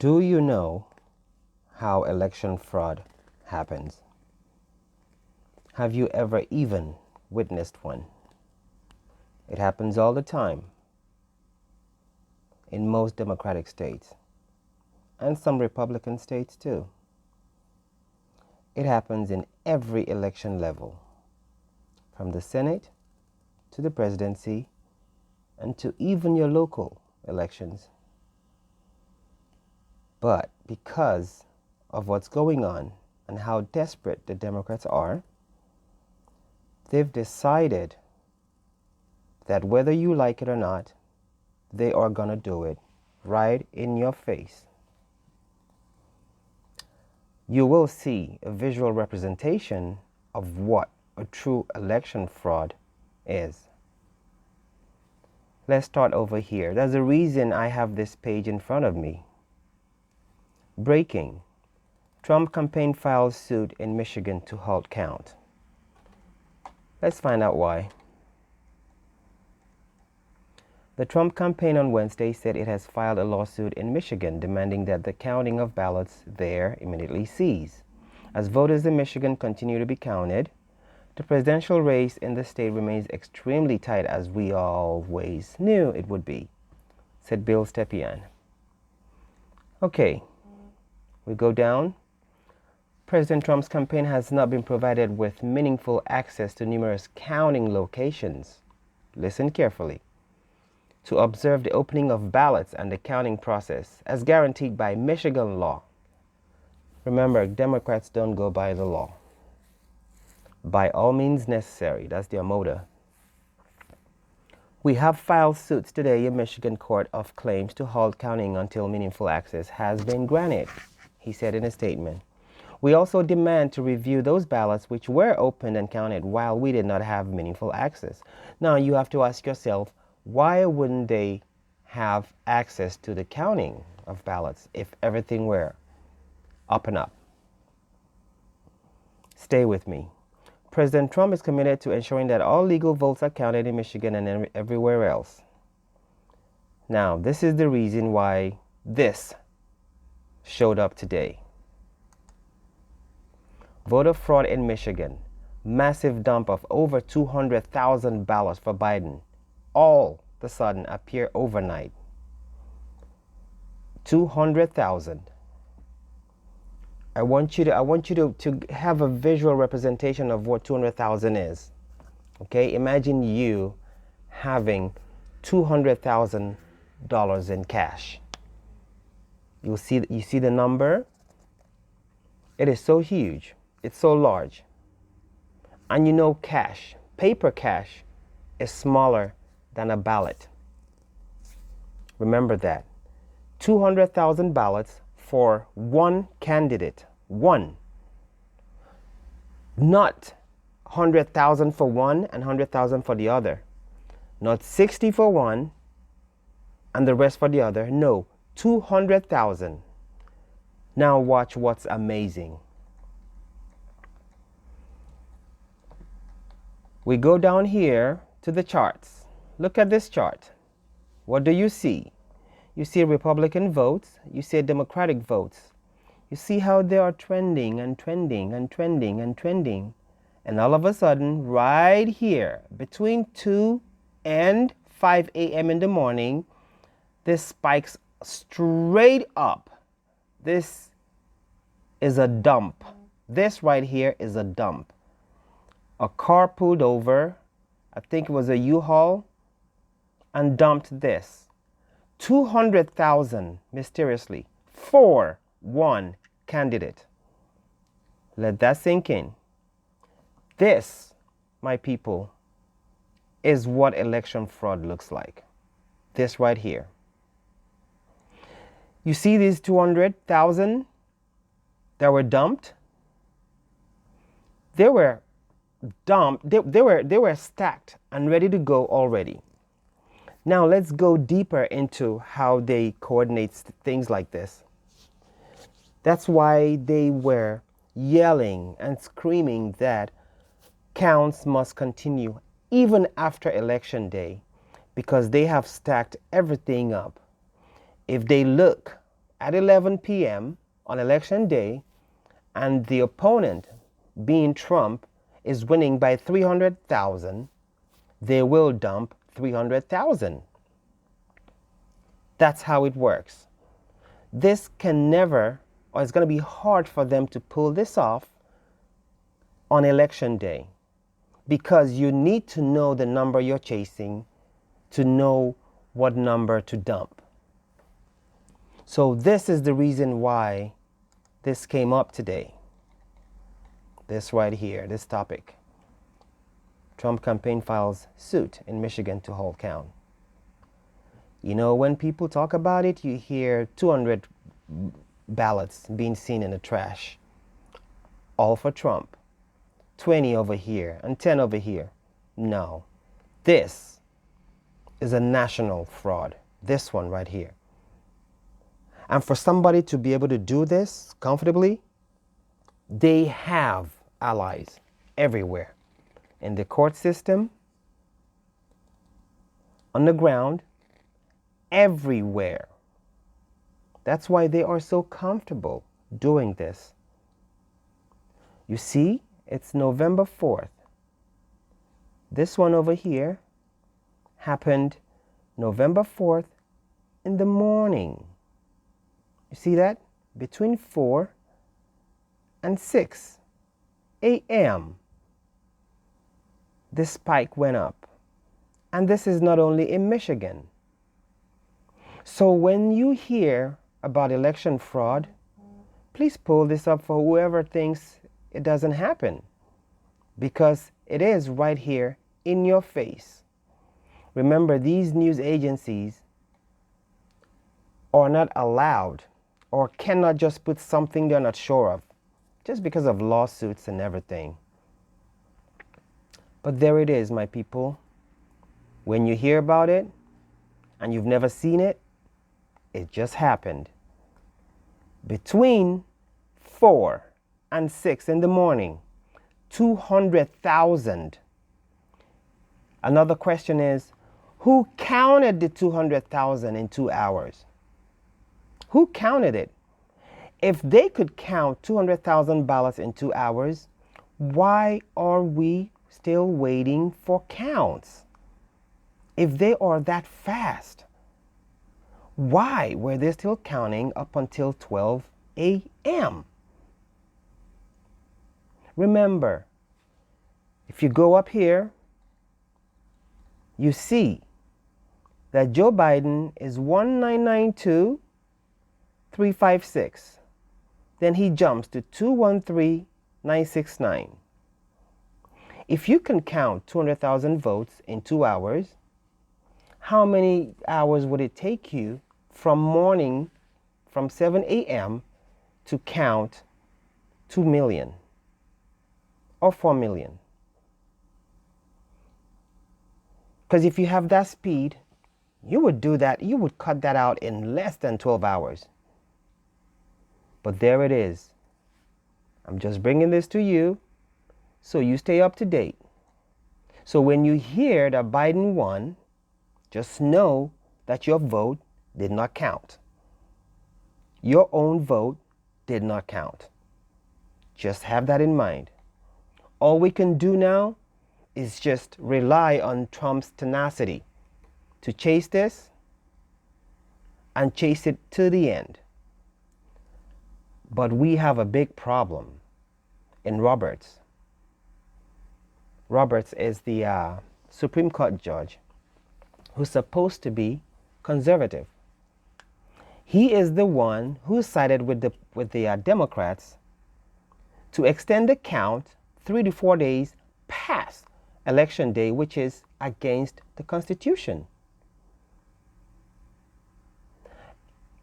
Do you know how election fraud happens? Have you ever even witnessed one? It happens all the time in most Democratic states and some Republican states too. It happens in every election level, from the Senate to the presidency and to even your local elections. But because of what's going on and how desperate the Democrats are, they've decided that whether you like it or not, they are going to do it right in your face. You will see a visual representation of what a true election fraud is. Let's start over here. There's a reason I have this page in front of me. Breaking. Trump campaign files suit in Michigan to halt count. Let's find out why. The Trump campaign on Wednesday said it has filed a lawsuit in Michigan demanding that the counting of ballots there immediately cease. As voters in Michigan continue to be counted, the presidential race in the state remains extremely tight, as we always knew it would be, said Bill Stepien. Okay, we go down. President Trump's campaign has not been provided with meaningful access to numerous counting locations. Listen carefully. To observe the opening of ballots and the counting process as guaranteed by Michigan law. Remember, Democrats don't go by the law. By all means necessary, that's their motto. We have filed suits today in Michigan Court of Claims to halt counting until meaningful access has been granted, he said in a statement. We also demand to review those ballots which were opened and counted while we did not have meaningful access. Now you have to ask yourself, why wouldn't they have access to the counting of ballots if everything were up and up? Stay with me. President Trump is committed to ensuring that all legal votes are counted in Michigan and everywhere else. Now, this is the reason why this showed up today. Voter fraud in Michigan. Massive dump of over 200,000 ballots for Biden. All of a sudden appear overnight. 200,000. I want you to have a visual representation of what 200,000 is. Okay, imagine you having $200,000 in cash. You see the number? It is so huge. It's so large. And you know cash, paper cash, is smaller than a ballot. Remember that. 200,000 ballots for one candidate. One. Not 100,000 for one and 100,000 for the other. Not 60 for one and the rest for the other. No, 200,000. Now watch what's amazing. We go down here to the charts. Look at this chart. What do you see? You see Republican votes. You see Democratic votes. You see how they are trending and trending and trending and trending. And all of a sudden, right here, between 2 and 5 a.m. in the morning, this spikes straight up. This is a dump. This right here is a dump. A car pulled over, I think it was a U-Haul, and dumped this. 200,000 mysteriously for one candidate. Let that sink in. This, my people, is what election fraud looks like. This right here. You see these 200,000 that were dumped? They were dumped, they were stacked and ready to go already. Now let's go deeper into how they coordinate things like this. That's why they were yelling and screaming that counts must continue even after election day, because they have stacked everything up. If they look at 11 p.m. on election day and the opponent, being Trump, is winning by 300,000, they will dump 300,000. That's how it works. This can never, or it's going to be hard for them to pull this off on election day, because you need to know the number you're chasing to know what number to dump. So this is the reason why this came up today. This right here, this topic. Trump campaign files suit in Michigan to hold count. You know, when people talk about it, you hear 200 ballots being seen in the trash. All for Trump. 20 over here and 10 over here. No. This is a national fraud. This one right here. And for somebody to be able to do this comfortably, they have allies everywhere. In the court system, on the ground, everywhere. That's why they are so comfortable doing this. You see, it's November 4th. This one over here happened November 4th in the morning. You see that? Between 4 and 6 a.m. this spike went up. And this is not only in Michigan. So when you hear about election fraud, please pull this up for whoever thinks it doesn't happen, because it is right here in your face. Remember, these news agencies are not allowed or cannot just put something they're not sure of just because of lawsuits and everything. But there it is, my people. When you hear about it and you've never seen it, it just happened. Between 4 and 6 in the morning, 200,000. Another question is, who counted the 200,000 in 2 hours? Who counted it? If they could count 200,000 ballots in 2 hours, why are we still waiting for counts? If they are that fast, why were they still counting up until 12 a.m.? Remember, if you go up here, you see that Joe Biden is 1,992,356. Then he jumps to 213,969. If you can count 200,000 votes in 2 hours, how many hours would it take you from 7 a.m. to count 2 million or 4 million? Because if you have that speed, you would do that, you would cut that out in less than 12 hours. But there it is. I'm just bringing this to you so you stay up to date. So when you hear that Biden won, just know that your vote did not count. Your own vote did not count. Just have that in mind. All we can do now is just rely on Trump's tenacity to chase this and chase it to the end. But we have a big problem in Roberts. Roberts is the Supreme Court judge who's supposed to be conservative. He is the one who sided with the Democrats to extend the count 3 to 4 days past Election Day, which is against the Constitution.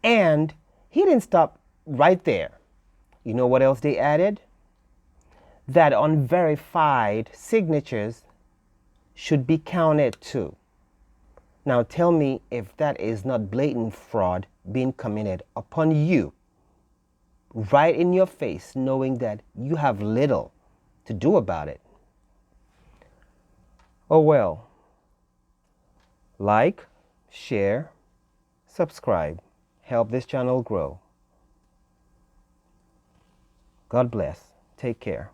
And he didn't stop right there. You know what else they added? That unverified signatures should be counted too. Now tell me if that is not blatant fraud being committed upon you, right in your face, knowing that you have little to do about it. Oh well. Like, share, subscribe. Help this channel grow. God bless. Take care.